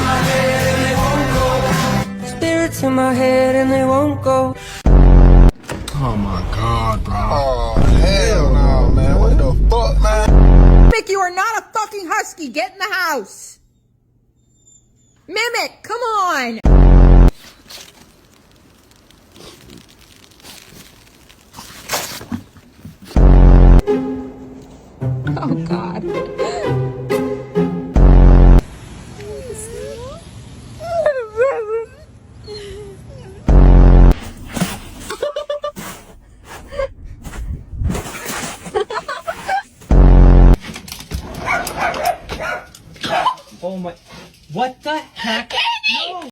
my head and they won't go. Spirits in my head and they won't go. Oh my God, bro. Oh, hell no, man. What the fuck, man? Mimic, you are not a fucking husky. Get in the house. Mimic, come on. Oh, God. Oh my, what the heck?